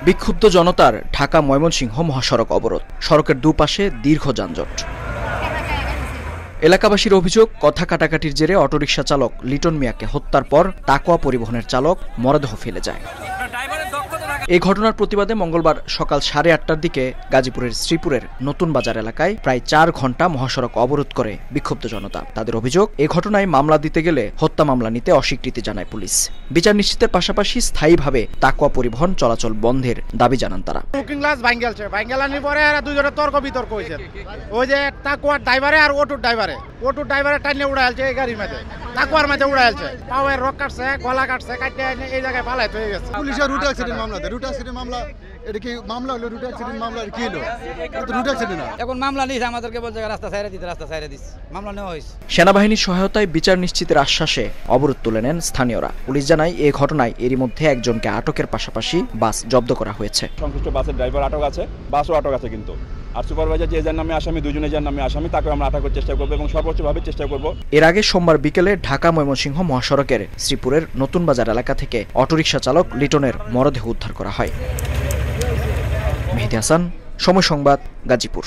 বিক্ষুব্ধ জনতার ঢাকা ময়মনসিংহ মহাসড়ক অবরোধ, সড়কের দুপাশে দীর্ঘ যানজট। এলাকাবাসীর অভিযোগ, কথা কাটাকাটির জেরে অটোরিকশা চালক লিটন মিয়াকে হত্যার পর তাকোয়া পরিবহনের চালক মরদেহ ফেলে যায়। এই ঘটনার প্রতিবাদে মঙ্গলবার সকাল 8:30টার দিকে গাজীপুরের শ্রীপুরের নতুন বাজার এলাকায় প্রায় 4 ঘণ্টা মহাসড়ক অবরোধ করে বিক্ষুব্ধ জনতা। তাদের অভিযোগ, এই ঘটনায় মামলা দিতে গেলে হত্যা মামলা নিতে অস্বীকৃতি জানায় পুলিশ। বিচার নিশ্চিতের পাশাপাশি স্থায়ীভাবে তাকোয়া পরিবহন চলাচল বন্ধের দাবি জানান তারা। বুকিং ক্লাস ভাঙ্গেলছে, ভাঙ্গেলানির পরে আর দুজনে তর্ক বিতর্ক হয়েছে। ওই যে তাকোয়ার ড্রাইভারে আর অটোর ড্রাইভারে টাইনে উড়াইছে এই গাড়ির মধ্যে, তাকোয়ার মধ্যে উড়াইছে, পাওয়ের রক কাটছে, গলা কাটছে, কাটতে এই জায়গায় পালাইতে হয়ে গেছে। পুলিশের রুট অ্যাক্সিডেন্ট মামলা, রুট অ্যাক্সিডেন্ট মামলা, এটা কি মামলা হলো? রুট অ্যাক্সিডেন্ট মামলা কি হলো? রুট অ্যাক্সিডেন্ট না, এখন মামলা নিয়েছে, আমাদেরকে বলছে রাস্তা ছাইড়ে দিচ্ছে, মামলা নেওয়া হয়েছে। সেনাবাহিনীর সহায়তায় বিচার নিশ্চিতের আশ্বাসে অবরোধ তুলে নেন স্থানীয়রা। পুলিশ জানায়, এই ঘটনায় এরই মধ্যে একজনকে আটকের পাশাপাশি বাস জব্দ করা হয়েছে। সংশ্লিষ্ট বাসের ড্রাইভার আটক আছে, বাসও আটক আছে কিন্তু, আর সুপারভাইজার যে যার নামে আসামি, দুজনে যার নামে আসামি, তাকে আমরা আটকের চেষ্টা করবো এবং সর্বোচ্চভাবে চেষ্টা করব। এর আগে সোমবার বিকেলে ঢাকা ময়মনসিংহ মহাসড়কের শ্রীপুরের নতুন বাজার এলাকা থেকে অটোরিকশা চালক লিটনের মরদেহ উদ্ধার করা হয়। মেহেদী হাসান, সময় সংবাদ, গাজীপুর।